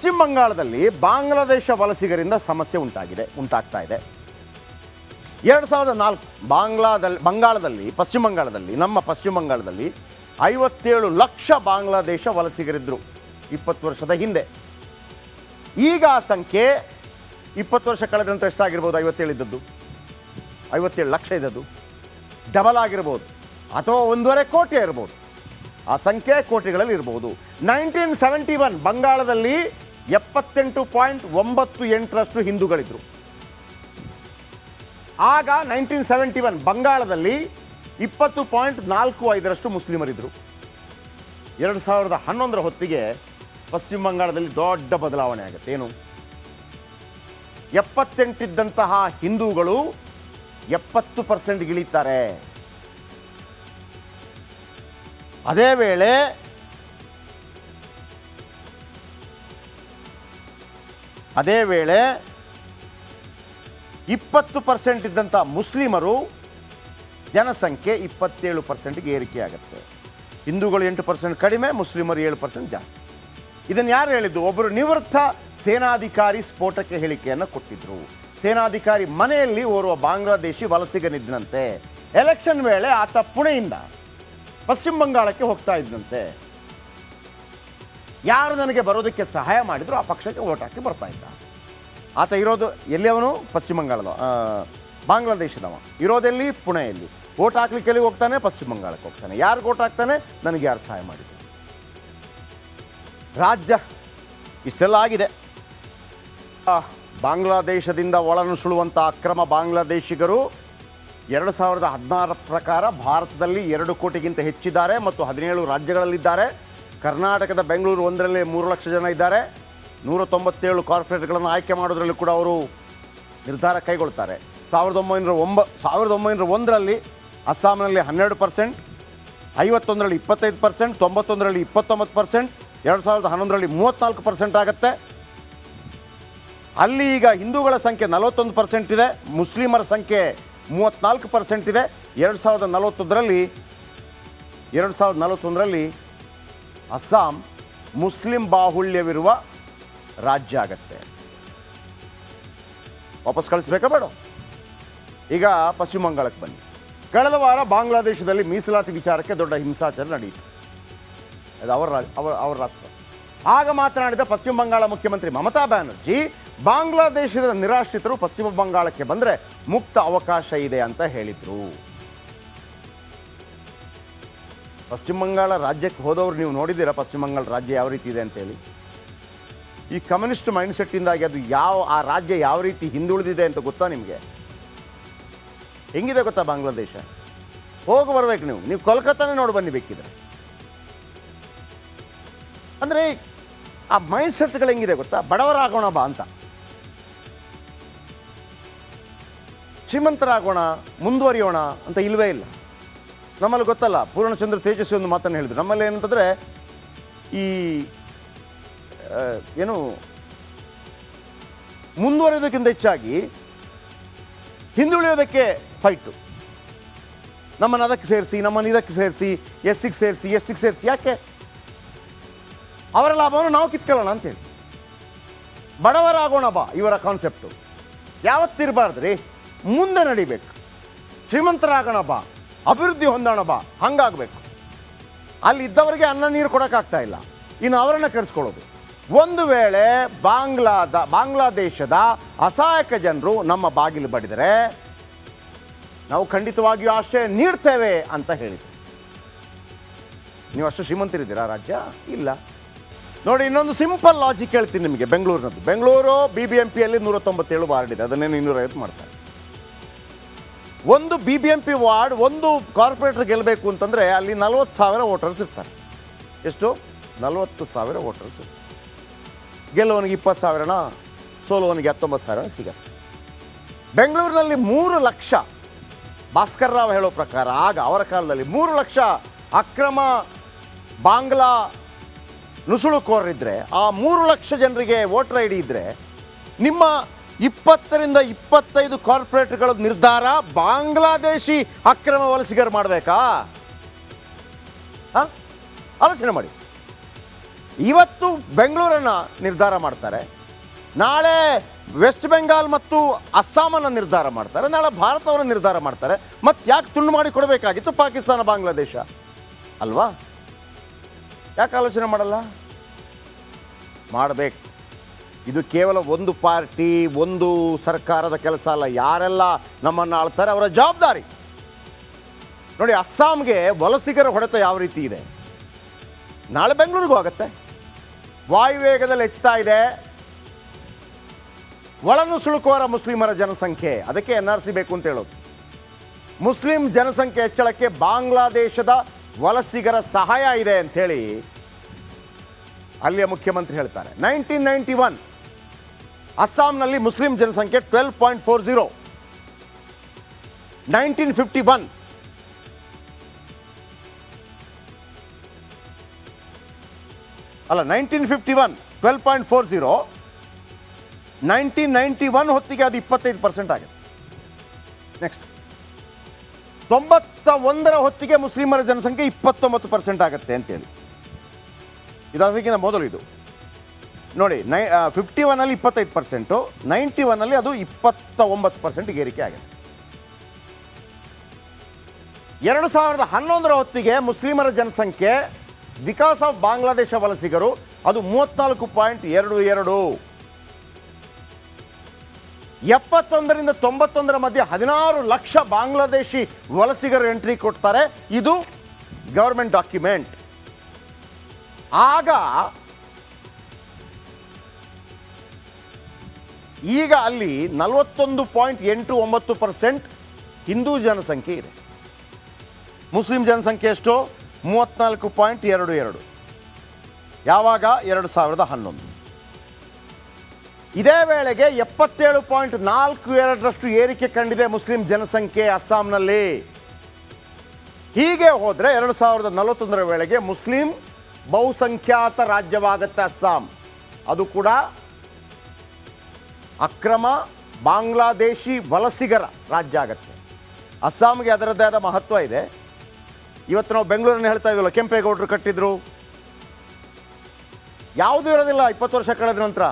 ಪಶ್ಚಿಮ ಬಂಗಾಳದಲ್ಲಿ ಬಾಂಗ್ಲಾದೇಶ ವಲಸಿಗರಿಂದ ಸಮಸ್ಯೆ ಉಂಟಾಗ್ತಾ ಇದೆ. 2004 ಬಂಗಾಳದಲ್ಲಿ ನಮ್ಮ ಪಶ್ಚಿಮ ಬಂಗಾಳದಲ್ಲಿ 57 ಲಕ್ಷ ಬಾಂಗ್ಲಾದೇಶ ವಲಸಿಗರಿದ್ದರು 20 ವರ್ಷದ ಹಿಂದೆ. ಈಗ ಆ ಸಂಖ್ಯೆ 20 ವರ್ಷ ಕಳೆದಂತೆ ಎಷ್ಟಾಗಿರ್ಬೋದು? 57 ಇದ್ದದ್ದು 57 ಲಕ್ಷ ಇದ್ದದ್ದು ಡಬಲ್ ಆಗಿರ್ಬೋದು, ಅಥವಾ 1.5 ಕೋಟಿ ಇರ್ಬೋದು. ಆ ಸಂಖ್ಯೆ ಕೋಟಿಗಳಲ್ಲಿ ಇರ್ಬೋದು. 1971 ಬಂಗಾಳದಲ್ಲಿ 78.98% ಹಿಂದೂಗಳಿದ್ರು. ಆಗ 1971 ಬಂಗಾಳದಲ್ಲಿ 20.45% ಮುಸ್ಲಿಮರಿದ್ದರು. 2011 ಹೊತ್ತಿಗೆ ಪಶ್ಚಿಮ ಬಂಗಾಳದಲ್ಲಿ ದೊಡ್ಡ ಬದಲಾವಣೆ ಆಗುತ್ತೆ. ಏನು? 78 ಇದ್ದಂತಹ ಹಿಂದೂಗಳು 70% ಇಳಿತಾರೆ. ಅದೇ ವೇಳೆ ಅದೇ ವೇಳೆ 20% ಇದ್ದಂಥ ಮುಸ್ಲಿಮರು ಜನಸಂಖ್ಯೆ 27%ಗೆ ಏರಿಕೆಯಾಗುತ್ತೆ. ಹಿಂದೂಗಳು 8% ಕಡಿಮೆ, ಮುಸ್ಲಿಮರು 7% ಜಾಸ್ತಿ. ಇದನ್ನು ಯಾರು ಹೇಳಿದ್ದು? ಒಬ್ಬರು ನಿವೃತ್ತ ಸೇನಾಧಿಕಾರಿ ಸ್ಫೋಟಕ್ಕೆ ಹೇಳಿಕೆಯನ್ನು ಕೊಟ್ಟಿದ್ದರು. ಸೇನಾಧಿಕಾರಿ ಮನೆಯಲ್ಲಿ ಓರ್ವ ಬಾಂಗ್ಲಾದೇಶಿ ವಲಸಿಗನಿದ್ದಂತೆ. ಎಲೆಕ್ಷನ್ ವೇಳೆ ಆತ ಪುಣೆಯಿಂದ ಪಶ್ಚಿಮ ಬಂಗಾಳಕ್ಕೆ ಹೋಗ್ತಾ ಇದ್ದಂತೆ. ಯಾರು ನನಗೆ ಬರೋದಕ್ಕೆ ಸಹಾಯ ಮಾಡಿದ್ರು ಆ ಪಕ್ಷಕ್ಕೆ ಓಟ್ ಹಾಕಿ ಬರ್ತಾ ಇದ್ದ. ಆತ ಇರೋದು ಎಲ್ಲಿ? ಅವನು ಪಶ್ಚಿಮ ಬಂಗಾಳದ ಬಾಂಗ್ಲಾದೇಶದವ. ಇರೋದೆಲ್ಲಿ? ಪುಣೆಯಲ್ಲಿ. ಓಟ್ ಹಾಕ್ಲಿಕ್ಕೆ ಎಲ್ಲಿ ಹೋಗ್ತಾನೆ? ಪಶ್ಚಿಮ ಬಂಗಾಳಕ್ಕೆ ಹೋಗ್ತಾನೆ. ಯಾರಿಗೆ ಓಟ್ ಹಾಕ್ತಾನೆ? ನನಗೆ ಯಾರು ಸಹಾಯ ಮಾಡಿದ್ರು. ರಾಜ್ಯ ಇಷ್ಟೆಲ್ಲ ಆಗಿದೆ. ಬಾಂಗ್ಲಾದೇಶದಿಂದ ಒಳನುಸುಳುವಂಥ ಅಕ್ರಮ ಬಾಂಗ್ಲಾದೇಶಿಗರು 2016 ಪ್ರಕಾರ ಭಾರತದಲ್ಲಿ 2 ಕೋಟಿಗಿಂತ ಹೆಚ್ಚಿದ್ದಾರೆ ಮತ್ತು 17 ರಾಜ್ಯಗಳಲ್ಲಿದ್ದಾರೆ. ಕರ್ನಾಟಕದ ಬೆಂಗಳೂರು ಒಂದರಲ್ಲಿ 3 ಲಕ್ಷ ಜನ ಇದ್ದಾರೆ. 197 ಕಾರ್ಪೊರೇಟ್ಗಳನ್ನು ಆಯ್ಕೆ ಮಾಡೋದ್ರಲ್ಲಿ ಕೂಡ ಅವರು ನಿರ್ಧಾರ ಕೈಗೊಳ್ತಾರೆ. 1901ರಲ್ಲಿ ಅಸ್ಸಾಂನಲ್ಲಿ 12%, 51ರಲ್ಲಿ 25%, 91ರಲ್ಲಿ 29%, 2011ರಲ್ಲಿ 34% ಆಗುತ್ತೆ. ಅಲ್ಲಿ ಈಗ ಹಿಂದೂಗಳ ಸಂಖ್ಯೆ 41% ಇದೆ, ಮುಸ್ಲಿಮರ ಸಂಖ್ಯೆ 34% ಇದೆ. 2041ರಲ್ಲಿ ಅಸ್ಸಾಂ ಮುಸ್ಲಿಂ ಬಾಹುಳ್ಯವಿರುವ ರಾಜ್ಯ ಆಗತ್ತೆ. ವಾಪಸ್ ಕಳಿಸ್ಬೇಕಾ ಬೇಡ? ಈಗ ಪಶ್ಚಿಮ ಬಂಗಾಳಕ್ಕೆ ಬನ್ನಿ. ಕಳೆದ ವಾರ ಬಾಂಗ್ಲಾದೇಶದಲ್ಲಿ ಮೀಸಲಾತಿ ವಿಚಾರಕ್ಕೆ ದೊಡ್ಡ ಹಿಂಸಾಚಾರ ನಡೆಯಿತು. ಅದು ಅವರ ರಾಷ್ಟ್ರ. ಆಗ ಮಾತನಾಡಿದ ಪಶ್ಚಿಮ ಬಂಗಾಳ ಮುಖ್ಯಮಂತ್ರಿ ಮಮತಾ ಬ್ಯಾನರ್ಜಿ, ಬಾಂಗ್ಲಾದೇಶದ ನಿರಾಶ್ರಿತರು ಪಶ್ಚಿಮ ಬಂಗಾಳಕ್ಕೆ ಬಂದರೆ ಮುಕ್ತ ಅವಕಾಶ ಇದೆ ಅಂತ ಹೇಳಿದರು. ಪಶ್ಚಿಮ ಬಂಗಾಳ ರಾಜ್ಯಕ್ಕೆ ಹೋದವರು ನೀವು ನೋಡಿದ್ದೀರಾ ಪಶ್ಚಿಮ ಬಂಗಾಳ ರಾಜ್ಯ ಯಾವ ರೀತಿ ಇದೆ ಅಂತೇಳಿ? ಈ ಕಮ್ಯುನಿಸ್ಟ್ ಮೈಂಡ್ಸೆಟ್ಟಿಂದಾಗಿ ಅದು ಆ ರಾಜ್ಯ ಯಾವ ರೀತಿ ಹಿಂದುಳಿದಿದೆ ಅಂತ ಗೊತ್ತಾ ನಿಮಗೆ? ಹೆಂಗಿದೆ ಗೊತ್ತಾ ಬಾಂಗ್ಲಾದೇಶ? ಹೋಗಿ ಬರ್ಬೇಕು ನೀವು ಕೋಲ್ಕತ್ತಾನೇ ನೋಡಿ ಬನ್ನಿ ಬೇಕಿದ್ರೆ. ಅಂದರೆ ಆ ಮೈಂಡ್ಸೆಟ್ಗಳು ಹೆಂಗಿದೆ ಗೊತ್ತಾ? ಬಡವರಾಗೋಣ ಬಾ ಅಂತ, ಶ್ರೀಮಂತರಾಗೋಣ, ಮುಂದುವರಿಯೋಣ ಅಂತ ಇಲ್ಲವೇ ಇಲ್ಲ. ನಮ್ಮಲ್ಲಿ ಗೊತ್ತಲ್ಲ, ಪೂರ್ಣಚಂದ್ರ ತೇಜಸ್ವಿ ಒಂದು ಮಾತನ್ನು ಹೇಳಿದ್ರು. ನಮ್ಮಲ್ಲಿ ಏನಂತಂದರೆ ಈ ಏನು ಮುಂದುವರಿಯೋದಕ್ಕಿಂತ ಹೆಚ್ಚಾಗಿ ಹಿಂದುಳಿಯೋದಕ್ಕೆ ಫೈಟು. ನಮ್ಮನ್ನು ಅದಕ್ಕೆ ಸೇರಿಸಿ, ನಮ್ಮನ್ನು ಇದಕ್ಕೆ ಸೇರಿಸಿ, ಎಸ್ಸಿಗೆ ಸೇರಿಸಿ, ಎಸ್ಟಿಗೆ ಸೇರಿಸಿ. ಯಾಕೆ? ಅವರ ಲಾಭವನ್ನು ನಾವು ಕಿತ್ಕೊಳ್ಳೋಣ ಅಂತೇಳಿ. ಬಡವರಾಗೋಣ ಬಾ ಇವರ ಕಾನ್ಸೆಪ್ಟು ಯಾವತ್ತಿರಬಾರ್ದು ರೀ. ಮುಂದೆ ನಡಿಬೇಕು. ಶ್ರೀಮಂತರಾಗೋಣ ಬಾ, ಅಭಿವೃದ್ಧಿ ಹೊಂದೋಣ ಬಾ, ಹಂಗಾಗಬೇಕು. ಅಲ್ಲಿ ಇದ್ದವರಿಗೆ ಅನ್ನ ನೀರು ಕೊಡೋಕ್ಕಾಗ್ತಾ ಇಲ್ಲ, ಇನ್ನು ಅವರನ್ನು ಕರೆಸ್ಕೊಳ್ಳೋದು. ಒಂದು ವೇಳೆ ಬಾಂಗ್ಲಾದೇಶದ ಅಸಹಾಯಕ ಜನರು ನಮ್ಮ ಬಾಗಿಲು ಬಡಿದರೆ ನಾವು ಖಂಡಿತವಾಗಿಯೂ ಆಶ್ರಯ ನೀಡ್ತೇವೆ ಅಂತ ಹೇಳಿದರು. ನೀವು ಅಷ್ಟು ಶ್ರೀಮಂತರಿದ್ದೀರಾ ರಾಜ್ಯ? ಇಲ್ಲ. ನೋಡಿ, ಇನ್ನೊಂದು ಸಿಂಪಲ್ ಲಾಜಿಕ್ ಹೇಳ್ತೀನಿ ನಿಮಗೆ. ಬೆಂಗಳೂರು BBMPಯಲ್ಲಿ 197 ವಾರ್ಡ್ ಇದೆ, ಅದನ್ನೇನು 250 ಮಾಡ್ತಾರೆ. ಒಂದು BBMP ವಾರ್ಡ್, ಒಂದು ಕಾರ್ಪೊರೇಟರ್ ಗೆಲ್ಲಬೇಕು ಅಂತಂದರೆ ಅಲ್ಲಿ 40,000 ವೋಟರ್ಸ್ ಇರ್ತಾರೆ. ಎಷ್ಟು? 40,000 ವೋಟರ್ಸ್. ಗೆಲ್ಲುವನಿಗೆ 20,000ನ, ಸೋಲುವನಿಗೆ 19,000 ಸಿಗತ್ತೆ. ಬೆಂಗಳೂರಿನಲ್ಲಿ 3 ಲಕ್ಷ, ಭಾಸ್ಕರ್ ರಾವ್ ಹೇಳೋ ಪ್ರಕಾರ ಆಗ ಅವರ ಕಾಲದಲ್ಲಿ 3 ಲಕ್ಷ ಅಕ್ರಮ ಬಾಂಗ್ಲಾ ನುಸುಳುಕೋರರಿದ್ದರೆ, ಆ 3 ಲಕ್ಷ ಜನರಿಗೆ ವೋಟರ್ ID ಇದ್ದರೆ, ನಿಮ್ಮ 20ರಿಂದ 25 ಕಾರ್ಪೊರೇಟ್ಗಳ ನಿರ್ಧಾರ ಬಾಂಗ್ಲಾದೇಶಿ ಅಕ್ರಮ ವಲಸಿಗರು ಮಾಡಬೇಕಾ? ಆಲೋಚನೆ ಮಾಡಿ. ಇವತ್ತು ಬೆಂಗಳೂರನ್ನು ನಿರ್ಧಾರ ಮಾಡ್ತಾರೆ, ನಾಳೆ ವೆಸ್ಟ್ ಬೆಂಗಾಲ್ ಮತ್ತು ಅಸ್ಸಾಮನ್ನು ನಿರ್ಧಾರ ಮಾಡ್ತಾರೆ, ನಾಳೆ ಭಾರತವನ್ನು ನಿರ್ಧಾರ ಮಾಡ್ತಾರೆ. ಮತ್ತು ಯಾಕೆ ತುಂಡು ಮಾಡಿ ಕೊಡಬೇಕಾಗಿತ್ತು ಪಾಕಿಸ್ತಾನ ಬಾಂಗ್ಲಾದೇಶ ಅಲ್ವಾ? ಯಾಕೆ ಆಲೋಚನೆ ಮಾಡಲ್ಲ? ಮಾಡಬೇಕು. ಇದು ಕೇವಲ ಒಂದು ಪಾರ್ಟಿ ಒಂದು ಸರ್ಕಾರದ ಕೆಲಸ ಅಲ್ಲ. ಯಾರೆಲ್ಲ ನಮ್ಮನ್ನು ಆಳ್ತಾರೆ ಅವರ ಜವಾಬ್ದಾರಿ. ನೋಡಿ, ಅಸ್ಸಾಂಗೆ ವಲಸಿಗರ ಹೊಡೆತ ಯಾವ ರೀತಿ ಇದೆ, ನಾಳೆ ಬೆಂಗಳೂರಿಗೂ ಆಗುತ್ತೆ. ವಾಯುವೇಗದಲ್ಲಿ ಹೆಚ್ಚುತ್ತಾ ಇದೆ ಒಳನುಸುಳುಕೋರ ಮುಸ್ಲಿಮರ ಜನಸಂಖ್ಯೆ. ಅದಕ್ಕೆ NRC ಬೇಕು ಅಂತ ಹೇಳೋದು. ಮುಸ್ಲಿಂ ಜನಸಂಖ್ಯೆ ಹೆಚ್ಚಳಕ್ಕೆ ಬಾಂಗ್ಲಾದೇಶದ ವಲಸಿಗರ ಸಹಾಯ ಇದೆ ಅಂಥೇಳಿ ಅಲ್ಲಿಯ ಮುಖ್ಯಮಂತ್ರಿ ಹೇಳ್ತಾರೆ. 1991 ಅಸ್ಸಾಂನಲ್ಲಿ ಮುಸ್ಲಿಂ ಜನಸಂಖ್ಯೆ 12.40. 1951 12.40. 1991 ಹೊತ್ತಿಗೆ ಅದು 25% ಆಗಿದೆ. ನೆಕ್ಸ್ಟ್ 91ರ ಹೊತ್ತಿಗೆ ಮುಸ್ಲಿಮರ ಜನಸಂಖ್ಯೆ 29% ಆಗುತ್ತೆ ಅಂತೇಳಿ. ಇದು ಅದಕ್ಕಿಂತ ಮೊದಲು. ಇದು ನೋಡಿ, 51ನಲ್ಲಿ 25%, 91ನಲ್ಲಿ ಅದು 29% ಏರಿಕೆ ಆಗಿದೆ. 2011ರ ಹೊತ್ತಿಗೆ ಮುಸ್ಲಿಮರ ಜನಸಂಖ್ಯೆ ಬಿಕಾಸ್ ಆಫ್ ಬಾಂಗ್ಲಾದೇಶ ವಲಸಿಗರು ಅದು 34.22. 71ರಿಂದ 91ರ ಮಧ್ಯೆ 16 ಲಕ್ಷ ಬಾಂಗ್ಲಾದೇಶಿ ವಲಸಿಗರು ಎಂಟ್ರಿ ಕೊಡ್ತಾರೆ. ಇದು ಗವರ್ಮೆಂಟ್ ಡಾಕ್ಯುಮೆಂಟ್. ಈಗ ಅಲ್ಲಿ 41.89% ಹಿಂದೂ ಜನಸಂಖ್ಯೆ ಇದೆ. ಮುಸ್ಲಿಂ ಜನಸಂಖ್ಯೆ ಎಷ್ಟು? 34.22. ಯಾವಾಗ? 2011. ಇದೇ ವೇಳೆಗೆ 77.42ರಷ್ಟು ಏರಿಕೆ ಕಂಡಿದೆ ಮುಸ್ಲಿಂ ಜನಸಂಖ್ಯೆ ಅಸ್ಸಾಂನಲ್ಲಿ. ಹೀಗೆ ಹೋದರೆ 2041ರ ವೇಳೆಗೆ ಮುಸ್ಲಿಂ ಬಹುಸಂಖ್ಯಾತ ರಾಜ್ಯವಾಗುತ್ತೆ ಅಸ್ಸಾಂ. ಅದು ಕೂಡ ಅಕ್ರಮ ಬಾಂಗ್ಲಾದೇಶಿ ವಲಸಿಗರ ರಾಜ್ಯ ಆಗುತ್ತೆ. ಅಸ್ಸಾಂಗೆ ಅದರದ್ದೇ ಆದ ಮಹತ್ವ ಇದೆ. ಇವತ್ತು ನಾವು ಬೆಂಗಳೂರನ್ನು ಹೇಳ್ತಾ ಇದ್ವಲ್ಲ, ಕೆಂಪೇಗೌಡರು ಕಟ್ಟಿದ್ರು, ಯಾವುದೂ ಇರೋದಿಲ್ಲ 20 ವರ್ಷ ಕಳೆದ ನಂತರ,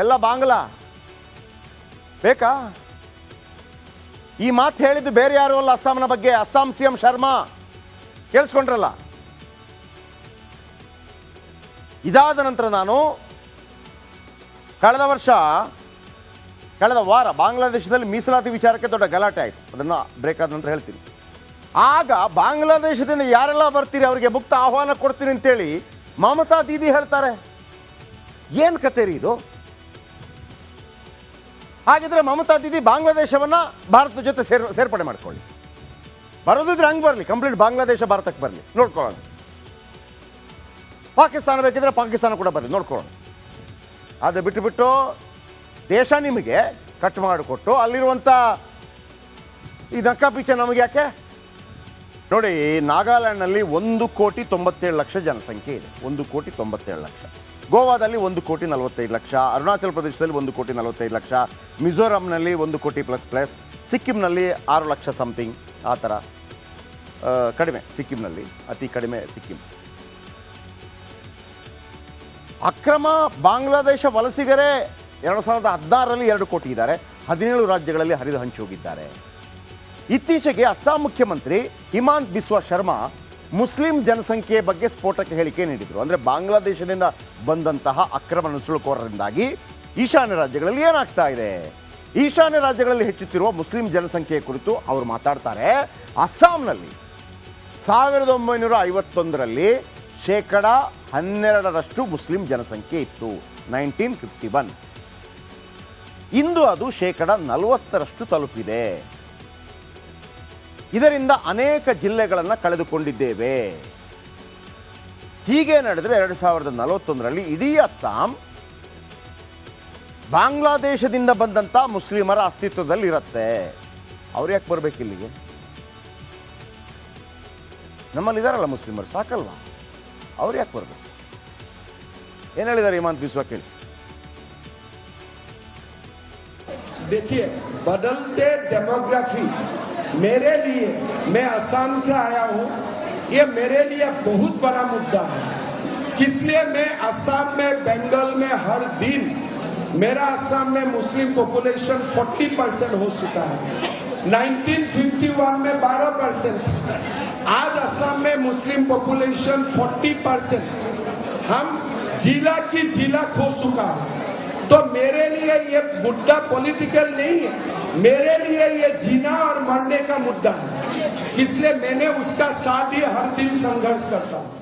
ಎಲ್ಲ ಬಾಂಗ್ಲಾ. ಬೇಕಾ? ಈ ಮಾತು ಹೇಳಿದ್ದು ಬೇರೆ ಯಾರು ಅಲ್ಲ, ಅಸ್ಸಾಂನ ಬಗ್ಗೆ. ಅಸ್ಸಾಂ CM ಶರ್ಮಾ, ಕೇಳಿಸ್ಕೊಂಡ್ರಲ್ಲ. ಇದಾದ ನಂತರ ನಾನು ಕಳೆದ ವಾರ ಬಾಂಗ್ಲಾದೇಶದಲ್ಲಿ ಮೀಸಲಾತಿ ವಿಚಾರಕ್ಕೆ ದೊಡ್ಡ ಗಲಾಟೆ ಆಯಿತು. ಅದನ್ನು ಬ್ರೇಕ್ ಆದ ನಂತರ ಹೇಳ್ತೀನಿ. ಆಗ ಬಾಂಗ್ಲಾದೇಶದಿಂದ ಯಾರೆಲ್ಲ ಬರ್ತೀರಿ ಅವರಿಗೆ ಮುಕ್ತ ಆಹ್ವಾನ ಕೊಡ್ತೀನಿ ಅಂತೇಳಿ ಮಮತಾ ದೀದಿ ಹೇಳ್ತಾರೆ. ಏನು ಕತೆ ರೀ ಇದು? ಹಾಗಿದ್ರೆ ಮಮತಾ ದೀದಿ ಬಾಂಗ್ಲಾದೇಶವನ್ನು ಭಾರತದ ಜೊತೆ ಸೇರ್ಪಡೆ ಮಾಡ್ಕೊಳ್ಳಿ. ಬರೋದಿದ್ರೆ ಹಂಗೆ ಬರಲಿ, ಕಂಪ್ಲೀಟ್ ಬಾಂಗ್ಲಾದೇಶ ಭಾರತಕ್ಕೆ ಬರಲಿ, ನೋಡ್ಕೊಳ್ಳೋಣ. ಪಾಕಿಸ್ತಾನ ಬೇಕಿದ್ರೆ ಪಾಕಿಸ್ತಾನ ಕೂಡ ಬರಲಿ, ನೋಡ್ಕೊಳ್ಳೋಣ. ಅದು ಬಿಟ್ಟು ದೇಶ ನಿಮಗೆ ಕಟ್ ಮಾಡಿಕೊಟ್ಟು ಅಲ್ಲಿರುವಂಥ ಈ ನಕ್ಕಾಪಿಚ್ಚ ನಮಗೆ ಯಾಕೆ? ನೋಡಿ, ನಾಗಾಲ್ಯಾಂಡ್ನಲ್ಲಿ 1,97,00,000 ಜನಸಂಖ್ಯೆ ಇದೆ. 1,97,00,000. ಗೋವಾದಲ್ಲಿ 1,45,00,000. ಅರುಣಾಚಲ ಪ್ರದೇಶದಲ್ಲಿ 1,45,00,000. ಮಿಜೋರಾಂನಲ್ಲಿ 1 ಕೋಟಿ ಪ್ಲಸ್. ಸಿಕ್ಕಿಂನಲ್ಲಿ 6 ಲಕ್ಷ ಸಮಥಿಂಗ್. ಆ ಥರ ಕಡಿಮೆ ಸಿಕ್ಕಿಂನಲ್ಲಿ, ಅತಿ ಕಡಿಮೆ ಸಿಕ್ಕಿಂ. ಅಕ್ರಮ ಬಾಂಗ್ಲಾದೇಶ ವಲಸಿಗರೇ 2016ರಲ್ಲಿ 2 ಕೋಟಿ ಇದ್ದಾರೆ. 17 ರಾಜ್ಯಗಳಲ್ಲಿ ಹರಿದು ಹಂಚೋಗಿದ್ದಾರೆ. ಇತ್ತೀಚೆಗೆ ಅಸ್ಸಾಂ ಮುಖ್ಯಮಂತ್ರಿ ಹಿಮಾಂತ ಬಿಸ್ವಾ ಶರ್ಮಾ ಮುಸ್ಲಿಂ ಜನಸಂಖ್ಯೆಯ ಬಗ್ಗೆ ಸ್ಫೋಟಕ ಹೇಳಿಕೆ ನೀಡಿದರು. ಅಂದರೆ ಬಾಂಗ್ಲಾದೇಶದಿಂದ ಬಂದಂತಹ ಅಕ್ರಮ ನುಸುಳುಕೋರರಿಂದಾಗಿ ಈಶಾನ್ಯ ರಾಜ್ಯಗಳಲ್ಲಿ ಏನಾಗ್ತಾ ಇದೆ, ಈಶಾನ್ಯ ರಾಜ್ಯಗಳಲ್ಲಿ ಹೆಚ್ಚುತ್ತಿರುವ ಮುಸ್ಲಿಂ ಜನಸಂಖ್ಯೆಯ ಕುರಿತು ಅವರು ಮಾತಾಡ್ತಾರೆ. ಅಸ್ಸಾಂನಲ್ಲಿ 1951ರಲ್ಲಿ 12% ಮುಸ್ಲಿಂ ಜನಸಂಖ್ಯೆ ಇತ್ತು, 1951. ಇಂದು ಅದು 40% ತಲುಪಿದೆ. ಇದರಿಂದ ಅನೇಕ ಜಿಲ್ಲೆಗಳನ್ನು ಕಳೆದುಕೊಂಡಿದ್ದೇವೆ. ಹೀಗೆ ನಡೆದರೆ 2041ರಲ್ಲಿ ಇಡೀ ಅಸ್ಸಾಂ ಬಾಂಗ್ಲಾದೇಶದಿಂದ ಬಂದಂಥ ಮುಸ್ಲಿಮರ ಅಸ್ತಿತ್ವದಲ್ಲಿ ಇರುತ್ತೆ. ಅವ್ರು ಯಾಕೆ ಬರಬೇಕು ಇಲ್ಲಿಗೆ? ನಮ್ಮಲ್ಲಿದ್ದಾರಲ್ಲ ಮುಸ್ಲಿಮರು, ಸಾಕಲ್ವಾ? ಅವ್ರು ಯಾಕೆ ಬರಬೇಕು? ಏನು ಹೇಳಿದ್ದಾರೆ ಹಿಮಾಂತ ಬಿಸ್ವಾ ಕೇಳಿ. देखिए, बदलते डेमोग्राफी मेरे लिए, मैं असम से आया हूं, ये मेरे लिए बहुत बड़ा मुद्दा है। इसलिए मैं असम में, बंगाल में हर दिन, मेरा असम में मुस्लिम पॉपुलेशन 40% हो चुका है। 1951 में 12%, आज असम में मुस्लिम पॉपुलेशन 40%। हम जिला की जिला खो चुका है। तो मेरे लिए ये मुद्दा पॉलिटिकल नहीं है, मेरे लिए ये जीना और मरने का मुद्दा है। इसलिए मैंने उसका साथ ही हर दिन संघर्ष करता हूँ।